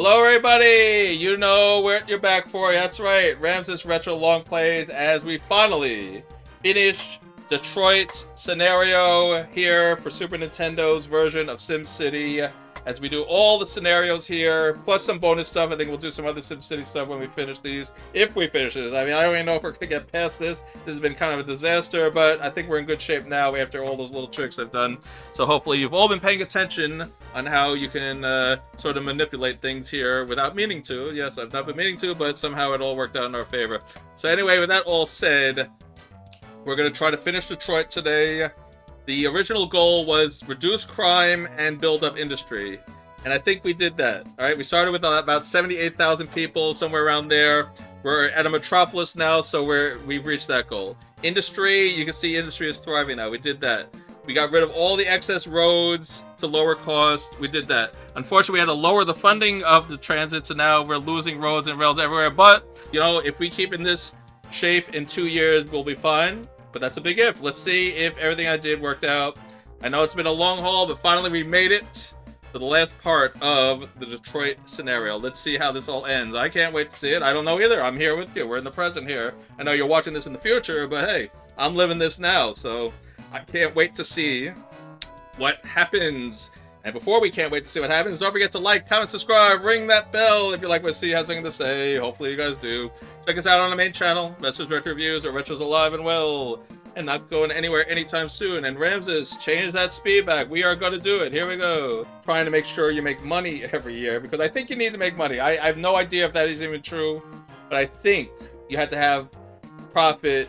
Hello everybody! You know what you're back for. That's right, Ramsis Retro Longplays as we finally finish Detroit's scenario here for Super Nintendo's version of SimCity. As we do all the scenarios here, plus some bonus stuff. I think we'll do some other SimCity stuff when we finish these. If we finish this. I mean, I don't even know if we're going to get past this. This has been kind of a disaster, but I think we're in good shape now after all those little tricks I've done. So hopefully you've all been paying attention on how you can sort of manipulate things here without meaning to. Yes, I've not been meaning to, but somehow it all worked out in our favor. So anyway, with that all said, we're going to try to finish Detroit today. The original goal was reduce crime and build up industry. And I think we did that. All right, we started with about 78,000 people, somewhere around there. We're at a metropolis now, so we've reached that goal. Industry, you can see industry is thriving now. We did that. We got rid of all the excess roads to lower cost. We did that. Unfortunately, we had to lower the funding of the transit, so now we're losing roads and rails everywhere. But, you know, if we keep in this shape in 2 years, we'll be fine. But that's a big if. Let's see if everything I did worked out. I know it's been a long haul, but finally we made it to the last part of the Detroit scenario. Let's see how this all ends. I can't wait to see it. I don't know either. I'm here with you. We're in the present here. I know you're watching this in the future, but hey, I'm living this now, so I can't wait to see what happens. And before we can't wait to see what happens, don't forget to like, comment, subscribe, ring that bell if you like what C has something to say. Hopefully you guys do. Check us out on the main channel, Maxis Retro Reviews, or Retro's alive and well, and not going anywhere anytime soon. And Ramsis, change that speed back. We are going to do it. Here we go. Trying to make sure you make money every year, because I think you need to make money. I have no idea if that is even true, but I think you have to have profit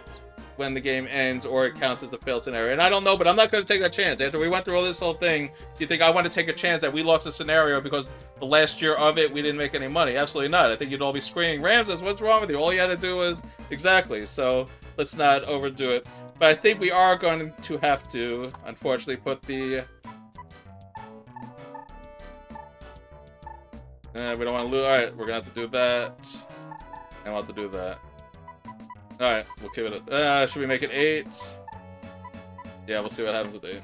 when the game ends, or it counts as a failed scenario. And I don't know, but I'm not going to take that chance. After we went through all this whole thing, do you think I want to take a chance that we lost a scenario because the last year of it we didn't make any money? Absolutely not. I think you'd all be screaming, Ramses, what's wrong with you? All you had to do was... Exactly. So let's not overdo it. But I think we are going to have to, unfortunately, put the... we don't want to lose. Alright, we're going to have to do that. And we'll have to do that. Alright, we'll keep it at... should we make it 8? Yeah, we'll see what happens with 8.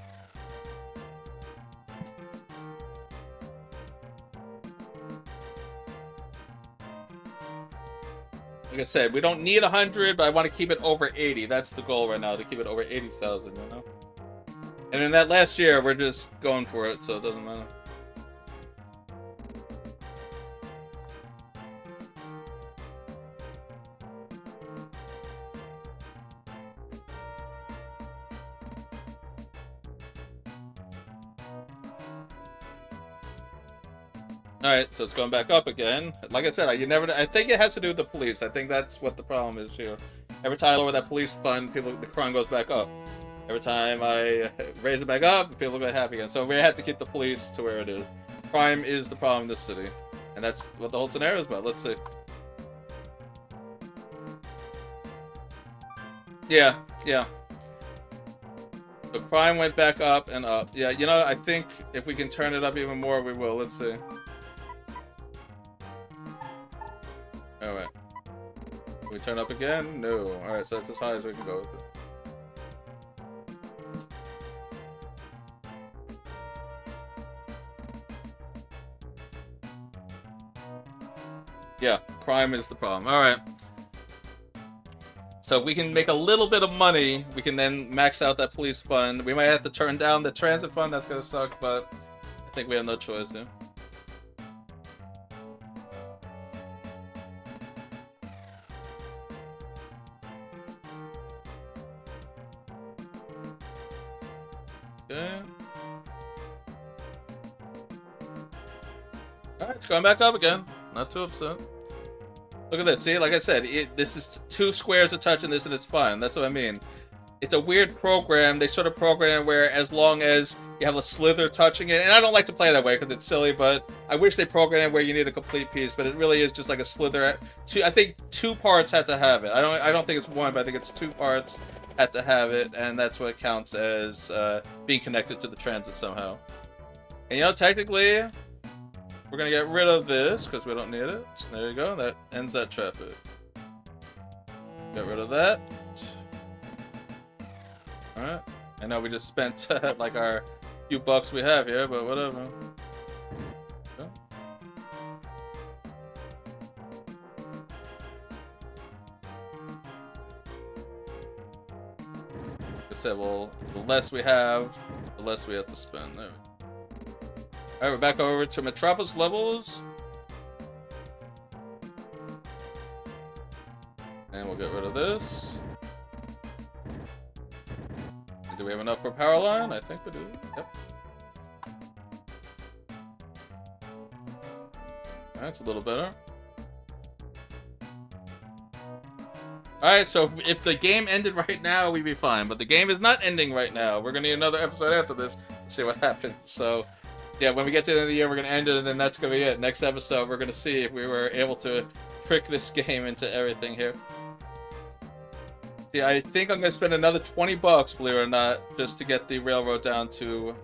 Like I said, we don't need 100, but I want to keep it over 80. That's the goal right now, to keep it over 80,000, you know? And in that last year, we're just going for it, so it doesn't matter. Alright, so it's going back up again. Like I said, I think it has to do with the police. I think that's what the problem is here. Every time I lower that police fund, the crime goes back up. Every time I raise it back up, people get happy again. So we have to keep the police to where it is. Crime is the problem in this city. And that's what the whole scenario is about. Let's see. Yeah. The crime went back up and up. Yeah, you know, I think if we can turn it up even more, we will. Let's see. Alright. Can we turn up again? No. Alright, so that's as high as we can go with it. Yeah, crime is the problem. Alright. So if we can make a little bit of money, we can then max out that police fund. We might have to turn down the transit fund, that's gonna suck, but I think we have no choice here. Okay. Alright, it's going back up again. Not too upset. Look at this. See, like I said, this is 2 squares a touch in this and it's fine. That's what I mean. It's a weird program. They sort of program it where as long as you have a slither touching it, and I don't like to play that way because it's silly, but I wish they programmed it where you need a complete piece, but it really is just like a slither. I think 2 parts had to have it. I don't think it's 1, but I think it's 2 parts had to have it, and that's what counts as being connected to the transit somehow. And you know, technically, we're gonna get rid of this because we don't need it. There you go. That ends that traffic. Get rid of that. Alright. I know we just spent like our few bucks we have here, but whatever. Like I said, well, the less we have, the less we have to spend. There we go. Alright, we're back over to Metropolis levels. And we'll get rid of this. Do we have enough for power line? I think we do. Yep. That's a little better. Alright, so if the game ended right now, we'd be fine. But the game is not ending right now. We're going to need another episode after this to see what happens. So, yeah, when we get to the end of the year, we're going to end it, and then that's going to be it. Next episode, we're going to see if we were able to trick this game into everything here. See, I think I'm going to spend another 20 bucks, believe it or not, just to get the railroad down to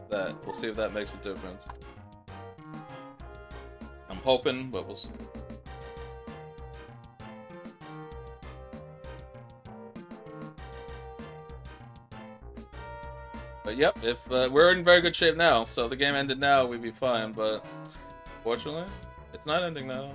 that. We'll see if that makes a difference. I'm hoping, but we'll see. But yep, if we're in very good shape now, so if the game ended now, we'd be fine, but fortunately, it's not ending now.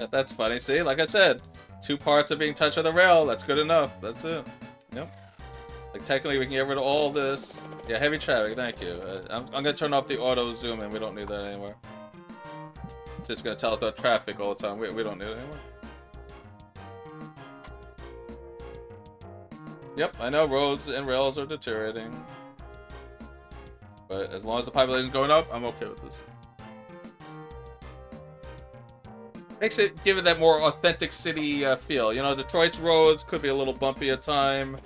That's funny, see? Like I said, 2 parts are being touched on the rail, that's good enough, that's it. Yep. Like, technically, we can get rid of all this. Yeah, heavy traffic, thank you. I'm gonna turn off the auto zoom in, we don't need that anymore. It's just gonna tell us about traffic all the time. We don't need it anymore. Yep, I know roads and rails are deteriorating. But as long as the population is going up, I'm okay with this. Makes it, give it that more authentic city feel. You know, Detroit's roads could be a little bumpy at time.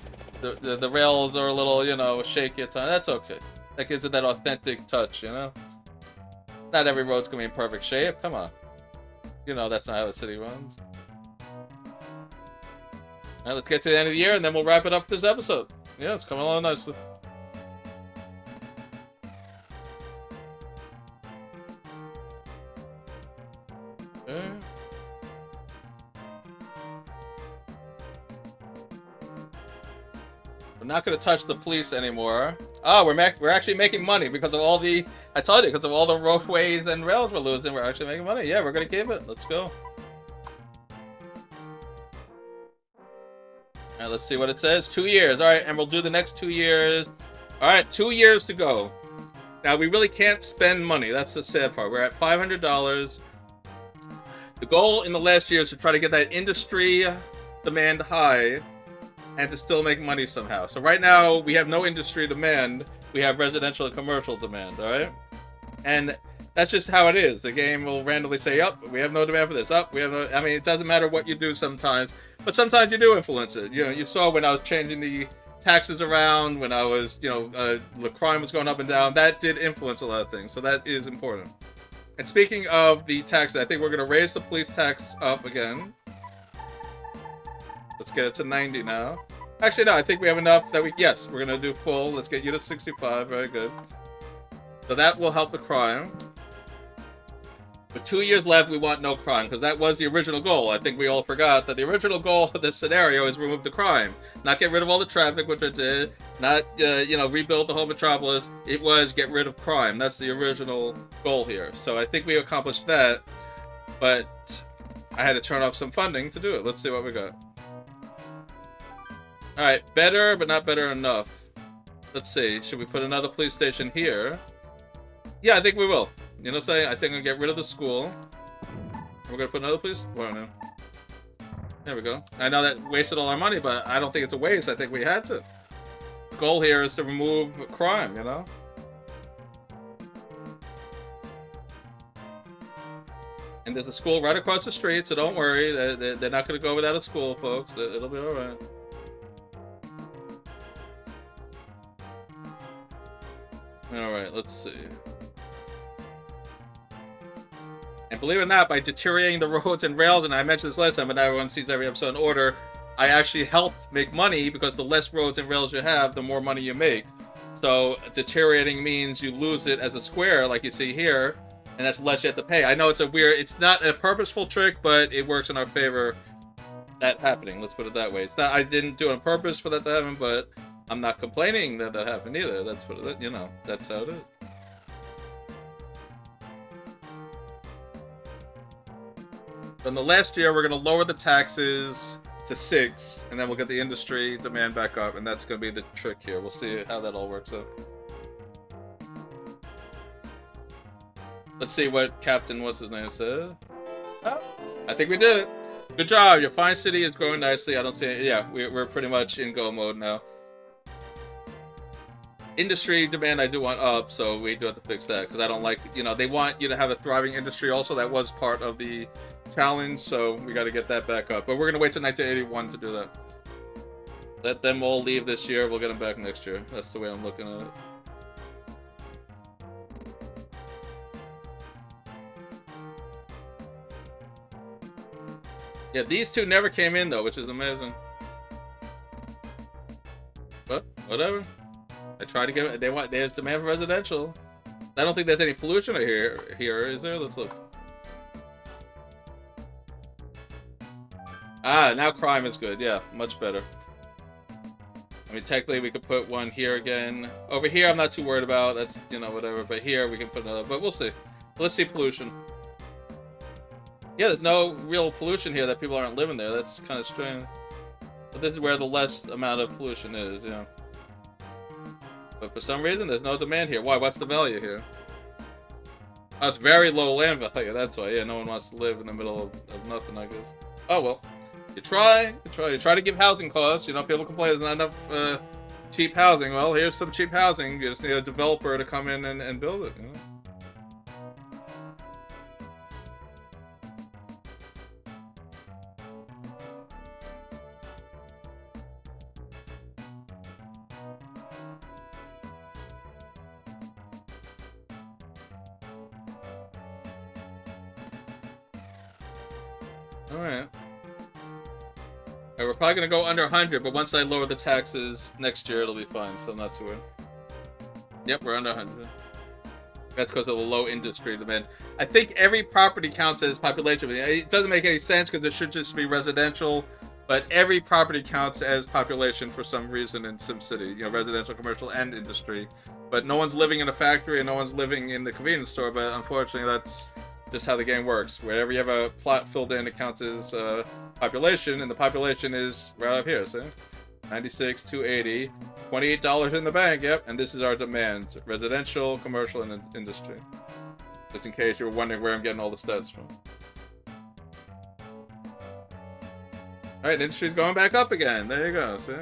The rails are a little, you know, shaky at time. That's okay. That gives it that authentic touch, you know? Not every road's gonna be in perfect shape. Come on. You know that's not how the city runs. Alright, let's get to the end of the year and then we'll wrap it up for this episode. Yeah, it's coming along nicely. Okay. We're not gonna touch the police anymore. Oh, we're actually making money because of all the, I told you, because of all the roadways and rails we're losing, we're actually making money. Yeah, we're gonna keep it. Let's go. Alright, let's see what it says. 2 years. Alright, and we'll do the next 2 years. Alright, 2 years to go. Now, we really can't spend money. That's the sad part. We're at $500. The goal in the last year is to try to get that industry demand high and to still make money somehow. So right now, we have no industry demand. We have residential and commercial demand, alright? And that's just how it is. The game will randomly say, up, we have no demand for this. Up, we have no... I mean, it doesn't matter what you do sometimes. But sometimes you do influence it. You know, you saw when I was changing the taxes around, when I was, you know, the crime was going up and down. That did influence a lot of things. So that is important. And speaking of the taxes, I think we're going to raise the police tax up again. Let's get it to 90 now. Actually, no, I think we have enough that we... Yes, we're going to do full. Let's get you to 65. Very good. So that will help the crime. With 2 years left, we want no crime, because that was the original goal. I think we all forgot that the original goal of this scenario is remove the crime. Not get rid of all the traffic, which I did. Not, you know, rebuild the whole metropolis. It was get rid of crime. That's the original goal here. So I think we accomplished that. But I had to turn off some funding to do it. Let's see what we got. Alright, better, but not better enough. Let's see. Should we put another police station here? Yeah, I think we will. You know what I'm saying? I think I'm going to get rid of the school. We're going to put another police... Well, no. There we go. I know that wasted all our money, but I don't think it's a waste. I think we had to. The goal here is to remove crime, you know? And there's a school right across the street, so don't worry. They're not going to go without a school, folks. It'll be alright. Alright, let's see. And believe it or not, by deteriorating the roads and rails, and I mentioned this last time, but now everyone sees every episode in order, I actually helped make money because the less roads and rails you have, the more money you make. So deteriorating means you lose it as a square, like you see here, and that's less you have to pay. I know it's a weird, it's not a purposeful trick, but it works in our favor, that happening. Let's put it that way. It's not, I didn't do it on purpose for that to happen, but I'm not complaining that that happened either. That's what, you know, that's how it is. In the last year, we're going to lower the taxes to 6, and then we'll get the industry demand back up, and that's going to be the trick here. We'll see how that all works out. Let's see what Captain what's his name said. Oh, I think we did it. Good job. Your fine city is growing nicely. I don't see it. Yeah, we're pretty much in go mode now. Industry demand I do want up, so we do have to fix that, because I don't like, you know, they want you to have a thriving industry also. That was part of the challenge, so we got to get that back up. But we're going to wait till 1981 to do that. Let them all leave this year. We'll get them back next year. That's the way I'm looking at it. Yeah, these two never came in, though, which is amazing. But, whatever. I try to give it. There's demand for residential. I don't think there's any pollution here, is there? Let's look. Ah, now crime is good. Yeah, much better. I mean, technically, we could put one here again. Over here, I'm not too worried about. That's, you know, whatever. But here, we can put another. But we'll see. Let's see pollution. Yeah, there's no real pollution here that people aren't living there. That's kind of strange. But this is where the less amount of pollution is, yeah. But for some reason, there's no demand here. Why? What's the value here? Oh, it's very low land value. That's why. Yeah, no one wants to live in the middle of nothing, I guess. Oh, well. You try to give housing costs. You know, people complain there's not enough cheap housing. Well, here's some cheap housing. You just need a developer to come in and build it, you know? Alright. We're probably going to go under 100, but once I lower the taxes next year, it'll be fine, so not to worry. Yep, we're under 100. That's because of the low industry demand. I think every property counts as population. It doesn't make any sense because it should just be residential, but every property counts as population for some reason in SimCity. You know, residential, commercial, and industry. But no one's living in a factory and no one's living in the convenience store, but unfortunately that's just how the game works. Wherever you have a plot filled in, it counts as population, and the population is right up here, see? 96, 280, $28 in the bank, yep, and this is our demand. Residential, commercial, and industry. Just in case you were wondering where I'm getting all the stats from. Alright, industry's going back up again. There you go, see?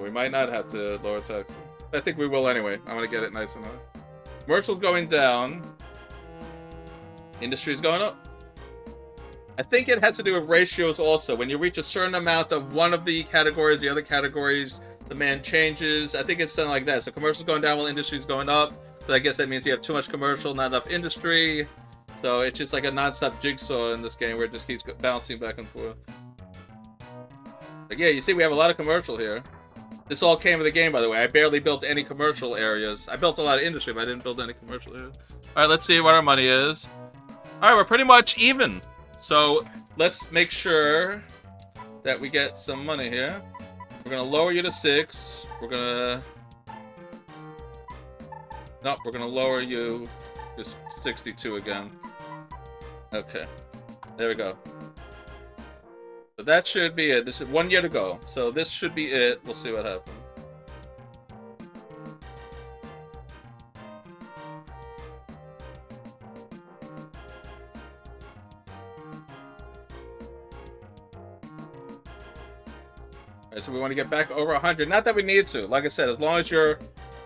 We might not have to lower taxes. I think we will anyway. I'm gonna get it nice and high. Commercial's going down. Industry's going up. I think it has to do with ratios also. When you reach a certain amount of one of the categories, the other categories, demand changes. I think it's something like that. So commercial's going down while industry's going up. But I guess that means you have too much commercial, not enough industry. So it's just like a non-stop jigsaw in this game where it just keeps bouncing back and forth. But yeah, you see we have a lot of commercial here. This all came with the game, by the way. I barely built any commercial areas. I built a lot of industry, but I didn't build any commercial areas. Alright, let's see what our money is. Alright, we're pretty much even. So, let's make sure that we get some money here. We're gonna lower you to 6. We're gonna... Nope, we're gonna lower you to 62 again. Okay. There we go. So that should be it. This is 1 year to go. So this should be it. We'll see what happens. Alright, so we want to get back over 100. Not that we need to. Like I said, as long as you're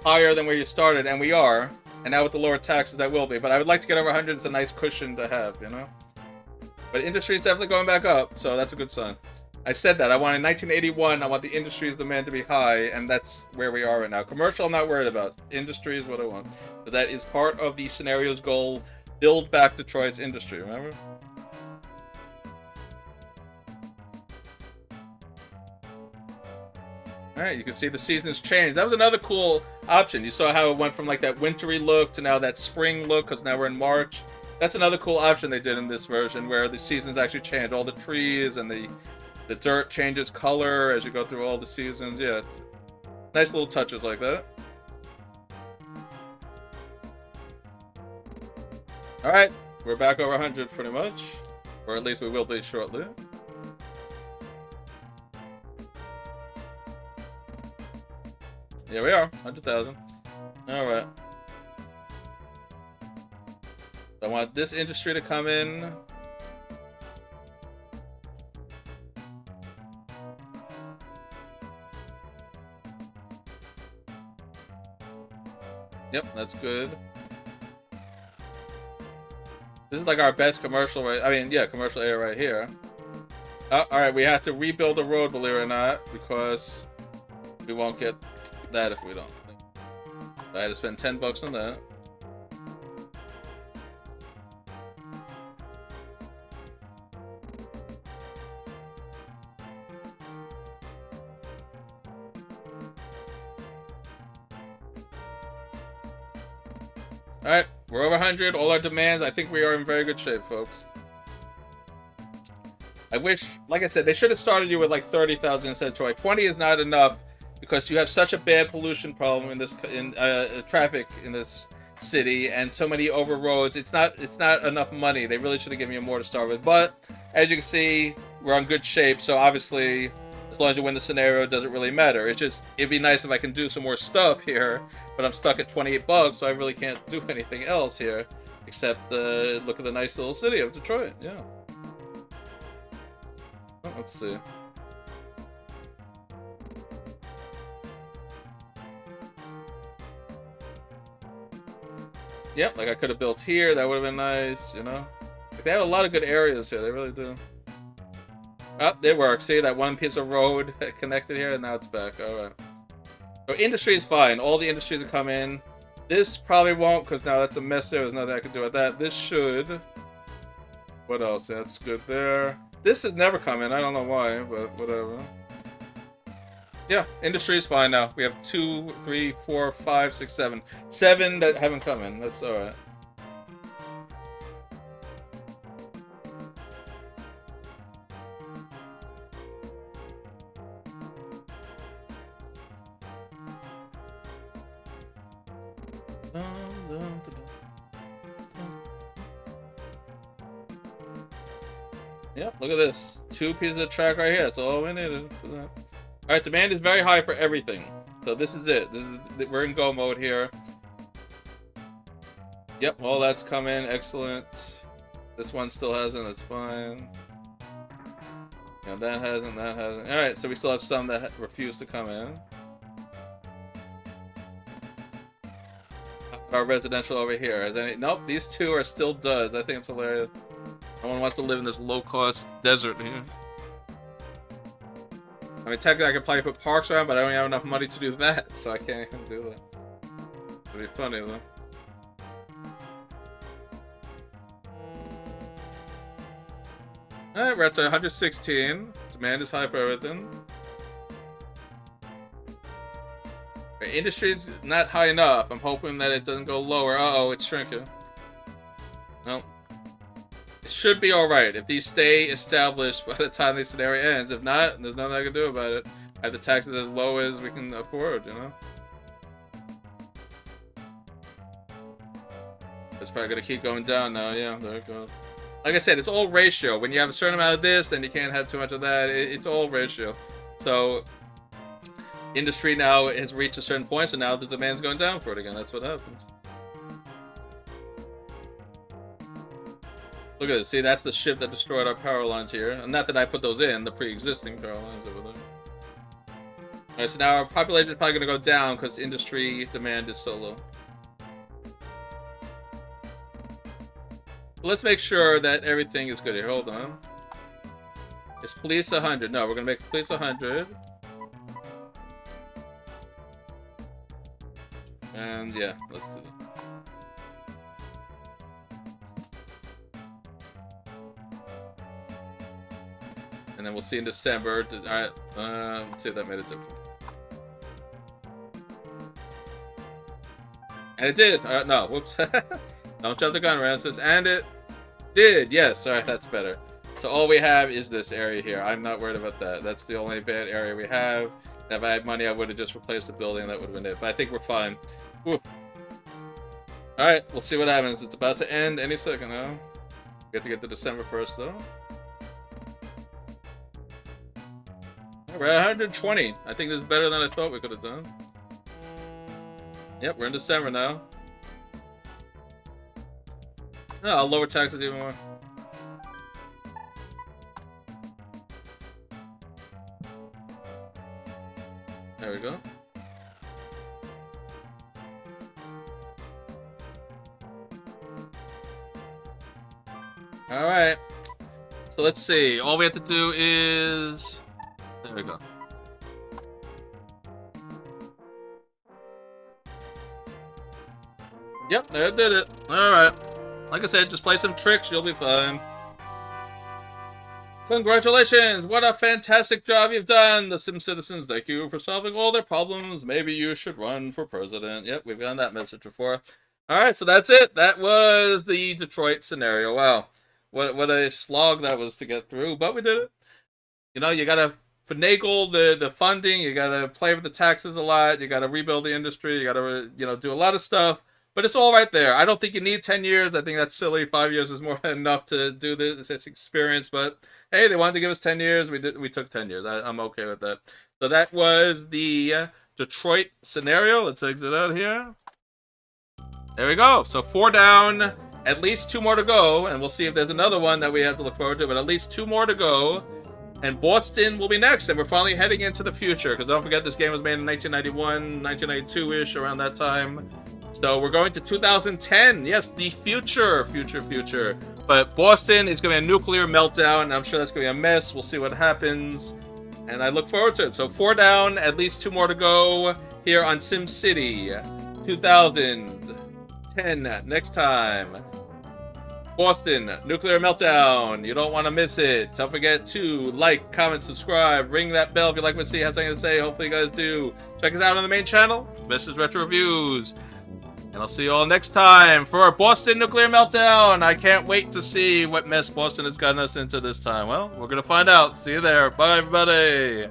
higher than where you started, and we are, and now with the lower taxes, that will be. But I would like to get over 100. It's a nice cushion to have, you know? But industry is definitely going back up, so that's a good sign. I said that. I wanted 1981. I want the industry's demand to be high, and that's where we are right now. Commercial, I'm not worried about. Industry is what I want. But that is part of the scenario's goal. Build back Detroit's industry, remember? Alright, you can see the seasons change. That was another cool option. You saw how it went from like that wintry look to now that spring look, because now we're in March. That's another cool option they did in this version, where the seasons actually change. All the trees and the dirt changes color as you go through all the seasons. Yeah, nice little touches like that. Alright, we're back over 100 pretty much. Or at least we will be shortly. Here we are, 100,000. Alright. I want this industry to come in. Yep, that's good. This is like our best commercial, right? I mean, yeah, commercial area right here. Oh, alright, we have to rebuild the road, believe it or not, because we won't get that if we don't. I had to spend 10 bucks on that. Alright, we're over 100, all our demands. I think we are in very good shape, folks. I wish, like I said, they should have started you with like 30,000 instead of 20. 20 is not enough because you have such a bad pollution problem in this traffic in this city and so many over roads. It's not enough money. They really should have given you more to start with. But as you can see, we're in good shape. So obviously, as long as you win the scenario, it doesn't really matter. It's just, it'd be nice if I can do some more stuff here, but I'm stuck at 28 bucks, so I really can't do anything else here except look at the nice little city of Detroit. Yeah. Oh, let's see. Yep, like I could have built here. That would have been nice, you know? Like, they have a lot of good areas here. They really do. Oh, it works. See, that one piece of road connected here, and now it's back. Alright. So industry is fine. All the industries that come in. This probably won't, because now that's a mess there. There's nothing I can do with that. This should. What else? That's good there. This has never come in. I don't know why, but whatever. Yeah, industry is fine now. We have 2, 3, 4, 5, 6, 7. 7 that haven't come in. That's alright. Yep, look at this. 2 pieces of track right here. That's all we needed. Alright, demand is very high for everything. So this is it. We're in go mode here. Yep, all that's come in. Excellent. This one still hasn't. That's fine. Yeah, that hasn't. That hasn't. Alright, so we still have some that refuse to come in. Our residential over here. Is any... Nope, these 2 are still duds. I think it's hilarious. No one wants to live in this low-cost desert here. I mean, technically I could probably put parks around, but I don't have enough money to do that, so I can't even do that. It'd be funny, though. Alright, we're at 116. Demand is high for everything. Industry's not high enough. I'm hoping that it doesn't go lower. Uh-oh, it's shrinking. Well, it should be alright if these stay established by the time this scenario ends. If not, there's nothing I can do about it. I have the taxes as low as we can afford, you know? It's probably gonna keep going down now. Yeah, there it goes. Like I said, it's all ratio. When you have a certain amount of this, then you can't have too much of that. It's all ratio. So... industry now has reached a certain point, so now the demand's going down for it again. That's what happens. Look at this. See, that's the ship that destroyed our power lines here. Not that I put those in, the pre-existing power lines over there. Alright, so now our population is probably going to go down because industry demand is so low. Let's make sure that everything is good here. Hold on. Is police 100? No, we're going to make police 100. And yeah, let's do that. And then we'll see in December. Alright, let's see if that made a difference. And it did! No, whoops. Don't jump the gun, Ramsis. And it did! Yes, alright, that's better. So all we have is this area here. I'm not worried about that. That's the only bad area we have. And if I had money, I would have just replaced the building. That would have been it. But I think we're fine. Alright, we'll see what happens. It's about to end any second now. We have to get to December 1st, though. We're at 120. I think this is better than I thought we could have done. Yep, we're in December now. No, I'll lower taxes even more. There we go. Alright. So let's see. All we have to do is... There we go. Yep, there did it. Alright. Like I said, just play some tricks, you'll be fine. Congratulations! What a fantastic job you've done! The Sim citizens thank you for solving all their problems. Maybe you should run for president. Yep, we've gotten that message before. Alright, so that's it. That was the Detroit scenario. Wow. What a slog that was to get through, but we did it. You know, you gotta finagle the funding, you gotta play with the taxes a lot, you gotta rebuild the industry, you gotta, you know, do a lot of stuff. But it's all right there. I don't think you need 10 years. I think that's silly. 5 years is more than enough to do this experience. But hey, they wanted to give us 10 years. We took 10 years. I'm okay with that. So that was the Detroit scenario. Let's exit out here. There we go. So 4 down. At least 2 more to go. And we'll see if there's another one that we have to look forward to. But at least 2 more to go. And Boston will be next. And we're finally heading into the future. Because don't forget, this game was made in 1991, 1992-ish, around that time. So we're going to 2010. Yes, the future. But Boston is going to be a nuclear meltdown. And I'm sure that's going to be a mess. We'll see what happens. And I look forward to it. So 4 down, at least 2 more to go here on SimCity 2010. Next time. Boston, nuclear meltdown. You don't want to miss it. Don't forget to like, comment, subscribe, ring that bell if you like what you see, have something to say. Hopefully you guys do. Check us out on the main channel, Mrs. Retro Reviews. And I'll see you all next time for Boston Nuclear Meltdown. I can't wait to see what mess Boston has gotten us into this time. Well, we're going to find out. See you there. Bye, everybody.